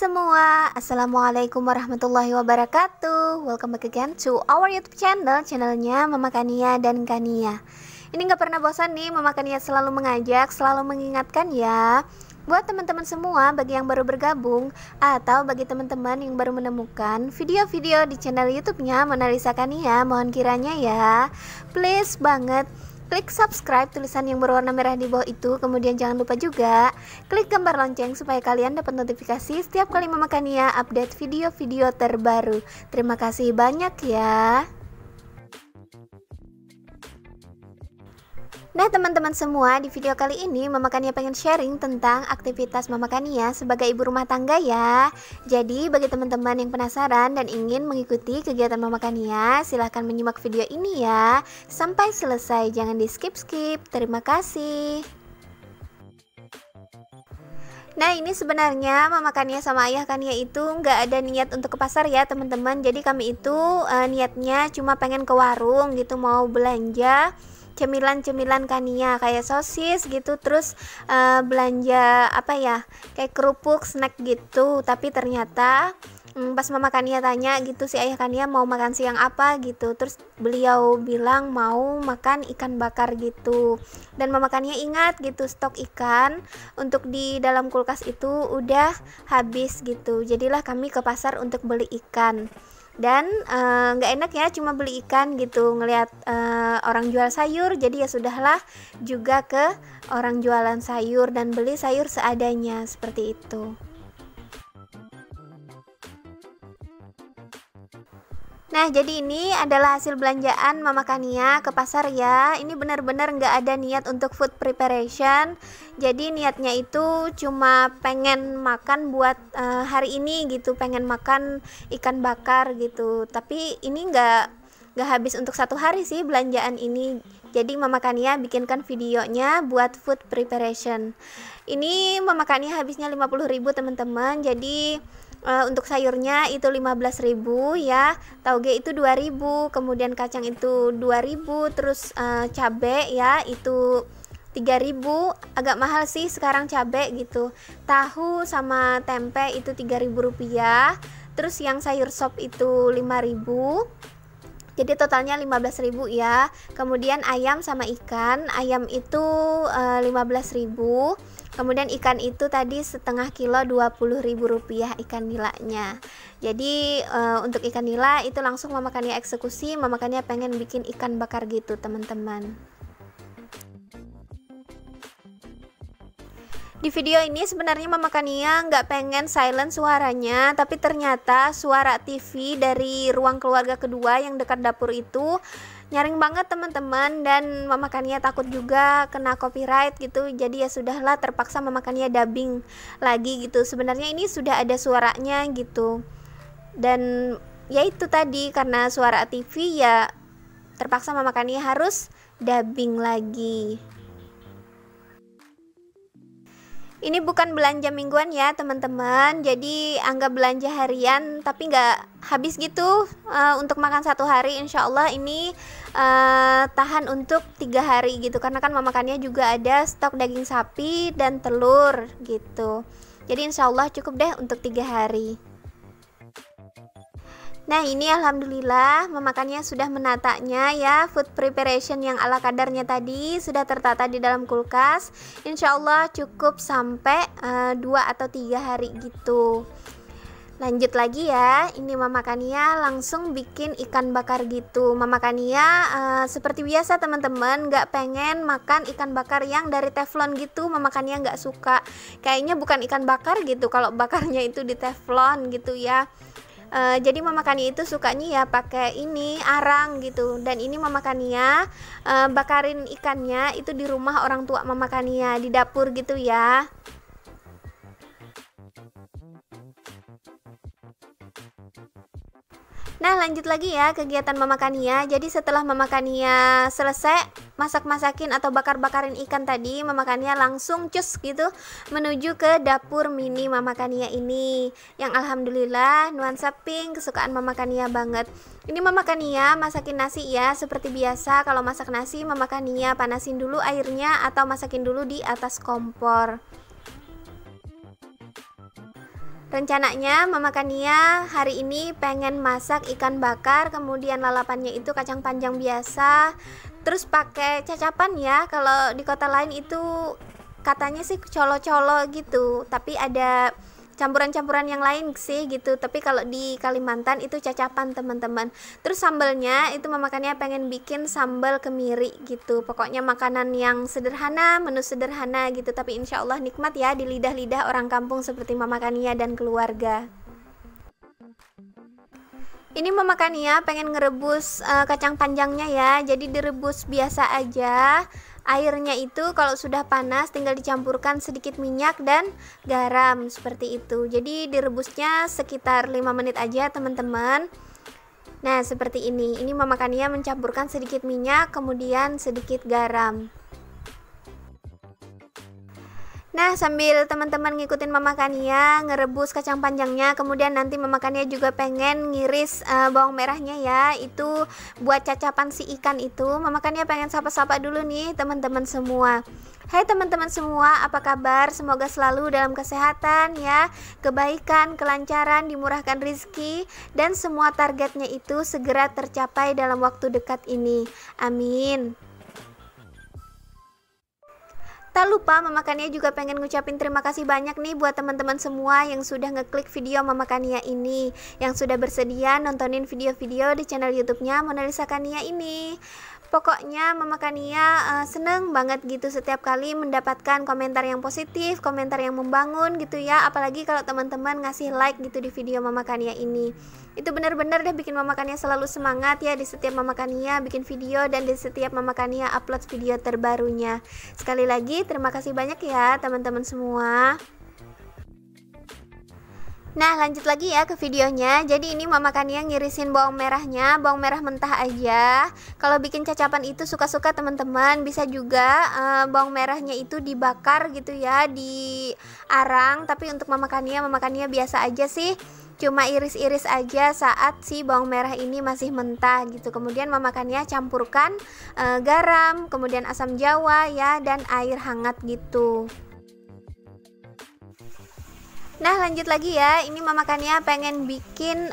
semua, Assalamualaikum warahmatullahi wabarakatuh. Welcome back again to our YouTube channel, channelnya Mama Kania dan Kania. Ini gak pernah bosan nih, Mama Kania selalu mengajak, selalu mengingatkan ya. Buat teman-teman semua, bagi yang baru bergabung atau bagi teman-teman yang baru menemukan video-video di channel YouTube-nya Monalisa Kania, mohon kiranya ya, please banget klik subscribe tulisan yang berwarna merah di bawah itu. Kemudian jangan lupa juga klik gambar lonceng supaya kalian dapat notifikasi setiap kali Mama Kania update video-video terbaru. Terima kasih banyak ya. Nah teman-teman semua, di video kali ini Mama Kania pengen sharing tentang aktivitas Mama Kania sebagai ibu rumah tangga ya. Jadi bagi teman-teman yang penasaran dan ingin mengikuti kegiatan Mama Kania, silahkan menyimak video ini ya sampai selesai, jangan di skip-skip. Terima kasih. Nah ini sebenarnya Mama Kania sama Ayah Kania itu nggak ada niat untuk ke pasar ya teman-teman. Jadi kami itu niatnya cuma pengen ke warung gitu, mau belanja cemilan-cemilan Kania kayak sosis gitu, terus belanja apa ya, kayak kerupuk, snack gitu. Tapi ternyata pas Mama Kania tanya gitu, si Ayah Kania mau makan siang apa gitu, terus beliau bilang mau makan ikan bakar gitu. Dan Mama Kania ingat gitu, stok ikan untuk di dalam kulkas itu udah habis gitu. Jadilah kami ke pasar untuk beli ikan. Dan nggak enak ya cuma beli ikan gitu, ngelihat orang jual sayur, jadi ya sudahlah juga ke orang jualan sayur dan beli sayur seadanya seperti itu. Nah jadi ini adalah hasil belanjaan Mama Kania ke pasar ya. Ini benar-benar nggak ada niat untuk food preparation. Jadi niatnya itu cuma pengen makan buat hari ini gitu, pengen makan ikan bakar gitu. Tapi ini nggak habis untuk satu hari sih belanjaan ini. Jadi Mama Kania bikinkan videonya buat food preparation. Ini Mama Kania habisnya 50.000 teman-teman. Jadi untuk sayurnya itu 15.000 ya, tauge itu 2.000, kemudian kacang itu 2.000, terus cabe ya itu 3.000, agak mahal sih sekarang cabe gitu. Tahu sama tempe itu 3.000 rupiah, terus yang sayur sop itu 5.000. Jadi totalnya 15.000 ya. Kemudian ayam sama ikan, ayam itu 15.000. Kemudian ikan itu tadi setengah kilo 20.000 rupiah ikan nilanya. Jadi untuk ikan nila itu langsung Mama Kania eksekusi. Mama Kania pengen bikin ikan bakar gitu teman-teman. Di video ini sebenarnya Mama Kania nggak pengen silent suaranya, tapi ternyata suara TV dari ruang keluarga kedua yang dekat dapur itu nyaring banget teman-teman, dan Mama Kania takut juga kena copyright gitu. Jadi ya sudahlah, terpaksa Mama Kania dubbing lagi gitu. Sebenarnya ini sudah ada suaranya gitu, dan ya itu tadi karena suara TV ya terpaksa Mama Kania harus dubbing lagi. Ini bukan belanja mingguan ya teman-teman, jadi anggap belanja harian tapi nggak habis gitu untuk makan satu hari. Insya Allah ini tahan untuk 3 hari gitu, karena kan Mama Kania juga ada stok daging sapi dan telur gitu. Jadi insya Allah cukup deh untuk 3 hari. Nah ini alhamdulillah Mama Kania sudah menatanya ya, food preparation yang ala kadarnya tadi sudah tertata di dalam kulkas. Insya Allah cukup sampai 2 atau 3 hari gitu. Lanjut lagi ya, ini Mama Kania langsung bikin ikan bakar gitu. Mama Kania seperti biasa teman-teman, nggak pengen makan ikan bakar yang dari teflon gitu. Mama Kania nggak suka, kayaknya bukan ikan bakar gitu kalau bakarnya itu di teflon gitu ya. Jadi Mama Kania itu sukanya ya pakai ini arang gitu. Dan ini Mama Kania bakarin ikannya itu di rumah orang tua Mama Kania, di dapur gitu ya. Nah lanjut lagi ya kegiatan Mama Kania. Jadi setelah Mama Kania selesai masak-masakin atau bakar-bakarin ikan tadi, Mama Kania langsung cus gitu menuju ke dapur mini Mama Kania ini, yang alhamdulillah nuansa pink kesukaan Mama Kania banget. Ini Mama Kania masakin nasi ya, seperti biasa kalau masak nasi Mama Kania panasin dulu airnya atau masakin dulu di atas kompor. Rencananya Mama Kania hari ini pengen masak ikan bakar, kemudian lalapannya itu kacang panjang biasa, terus pakai cacapan ya. Kalau di kota lain itu katanya sih colo-colo gitu, tapi ada campuran-campuran yang lain sih gitu. Tapi kalau di Kalimantan itu cacapan teman-teman. Terus sambalnya itu Mama Kania pengen bikin sambal kemiri gitu. Pokoknya makanan yang sederhana, menu sederhana gitu, tapi insya Allah nikmat ya di lidah-lidah orang kampung seperti Mama Kania dan keluarga. Ini Mama Kania pengen ngerebus kacang panjangnya ya. Jadi direbus biasa aja. Airnya itu kalau sudah panas tinggal dicampurkan sedikit minyak dan garam seperti itu. Jadi direbusnya sekitar 5 menit aja teman-teman. Nah seperti ini. Ini Mama Kania mencampurkan sedikit minyak kemudian sedikit garam. Nah sambil teman-teman ngikutin Mama Kania ngerebus kacang panjangnya, kemudian nanti Mama Kania juga pengen ngiris bawang merahnya ya. Itu buat cacapan si ikan itu. Mama Kania pengen sapa-sapa dulu nih teman-teman semua. Hai teman-teman semua, apa kabar? Semoga selalu dalam kesehatan ya, kebaikan, kelancaran, dimurahkan rezeki, dan semua targetnya itu segera tercapai dalam waktu dekat ini. Amin. Tak lupa Mama Kania juga pengen ngucapin terima kasih banyak nih buat teman-teman semua yang sudah ngeklik video Mama Kania ini, yang sudah bersedia nontonin video-video di channel YouTube-nya Mona Lisa Kania ini. Pokoknya Mama Kania seneng banget gitu setiap kali mendapatkan komentar yang positif, komentar yang membangun gitu ya. Apalagi kalau teman-teman ngasih like gitu di video Mama Kania ini. Itu benar-benar deh bikin Mama Kania selalu semangat ya di setiap Mama Kania bikin video dan di setiap Mama Kania upload video terbarunya. Sekali lagi terima kasih banyak ya teman-teman semua. Nah lanjut lagi ya ke videonya. Jadi ini Mama Kania ngirisin bawang merahnya, bawang merah mentah aja. Kalau bikin cacapan itu suka-suka teman-teman. Bisa juga bawang merahnya itu dibakar gitu ya, di arang. Tapi untuk Mama Kania biasa aja sih, cuma iris-iris aja saat si bawang merah ini masih mentah gitu. Kemudian Mama Kania campurkan garam, kemudian asam jawa ya, dan air hangat gitu. Nah lanjut lagi ya, ini Mama Kania pengen bikin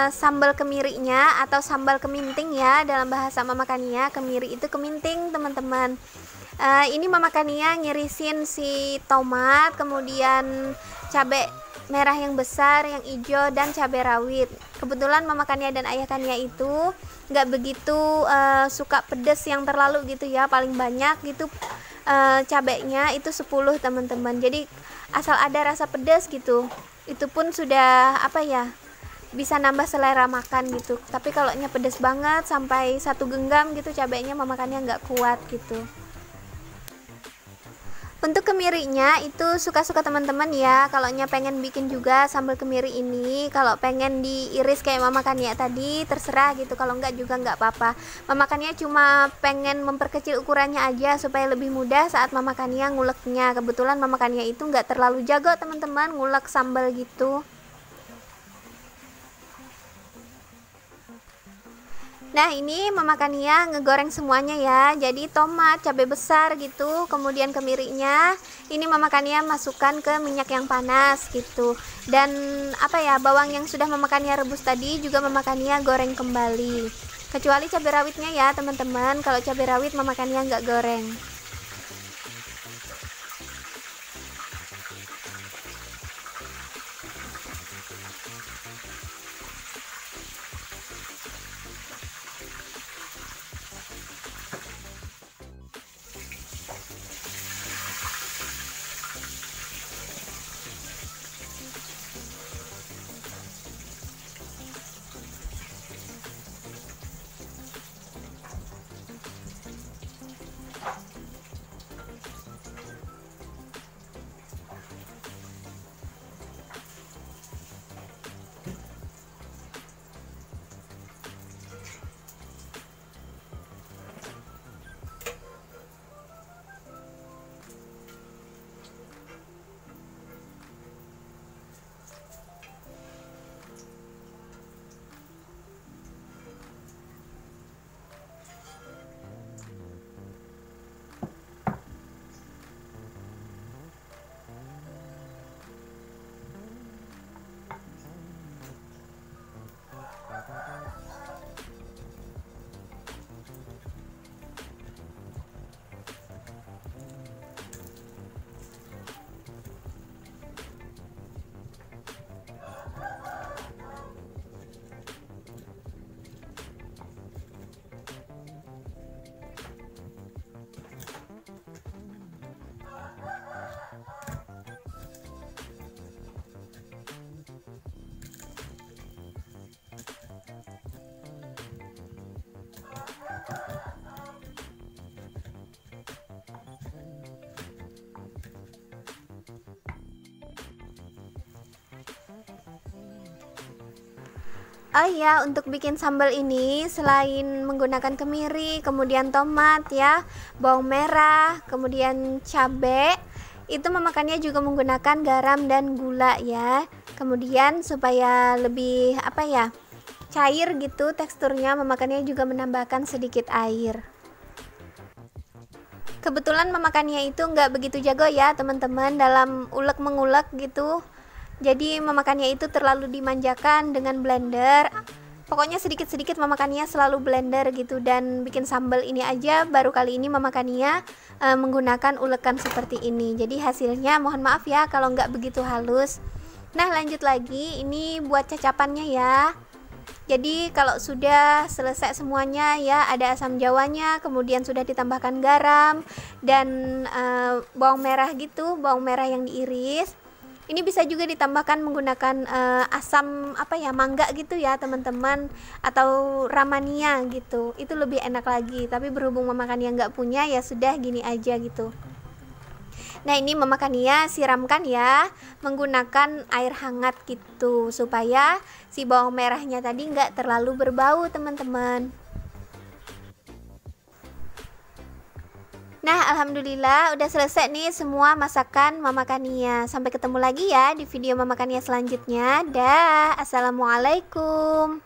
sambal kemirinya atau sambal keminting ya. Dalam bahasa Mama Kania, kemiri itu keminting teman-teman. Ini Mama Kania ngirisin si tomat, kemudian cabai merah yang besar, yang hijau, dan cabai rawit. Kebetulan Mama Kania dan Ayah Kania itu nggak begitu suka pedas yang terlalu gitu ya. Paling banyak gitu cabainya itu 10 teman-teman. Jadi asal ada rasa pedas gitu, itu pun sudah apa ya, bisa nambah selera makan gitu. Tapi kalau nya pedas banget sampai 1 genggam gitu cabainya, Mama Kania nggak kuat gitu. Untuk kemirinya itu suka-suka teman-teman ya. Kalau nya pengen bikin juga sambal kemiri ini, kalau pengen diiris kayak Mama Kania tadi terserah gitu. Kalau enggak juga enggak apa-apa. Mama Kania cuma pengen memperkecil ukurannya aja supaya lebih mudah saat Mama Kania nguleknya. Kebetulan Mama Kania itu enggak terlalu jago teman-teman ngulek sambal gitu. Nah ini Mama Kania ngegoreng semuanya ya. Jadi tomat, cabai besar gitu, kemudian kemirinya ini Mama Kania masukkan ke minyak yang panas gitu. Dan apa ya, bawang yang sudah Mama Kania rebus tadi juga Mama Kania goreng kembali. Kecuali cabai rawitnya ya teman-teman. Kalau cabai rawit Mama Kania nggak goreng. Oh iya, untuk bikin sambal ini selain menggunakan kemiri, kemudian tomat ya, bawang merah, kemudian cabai, itu memakannya juga menggunakan garam dan gula ya. Kemudian supaya lebih apa ya, cair gitu teksturnya, memakannya juga menambahkan sedikit air. Kebetulan memakannya itu nggak begitu jago ya teman-teman dalam ulek mengulek gitu. Jadi memakannya itu terlalu dimanjakan dengan blender. Pokoknya sedikit-sedikit memakannya selalu blender gitu, dan bikin sambal ini aja baru kali ini memakannya menggunakan ulekan seperti ini. Jadi hasilnya mohon maaf ya kalau nggak begitu halus. Nah lanjut lagi, ini buat cacapannya ya. Jadi kalau sudah selesai semuanya ya, ada asam jawanya, kemudian sudah ditambahkan garam dan bawang merah gitu, bawang merah yang diiris. Ini bisa juga ditambahkan menggunakan asam apa ya, mangga gitu ya teman-teman, atau ramania gitu. Itu lebih enak lagi. Tapi berhubung memakannya nggak punya, ya sudah gini aja gitu. Nah ini memakannya siramkan ya menggunakan air hangat gitu, supaya si bawang merahnya tadi nggak terlalu berbau teman-teman. Nah alhamdulillah udah selesai nih semua masakan Mama Kania. Sampai ketemu lagi ya di video Mama Kania selanjutnya. Dah, assalamualaikum.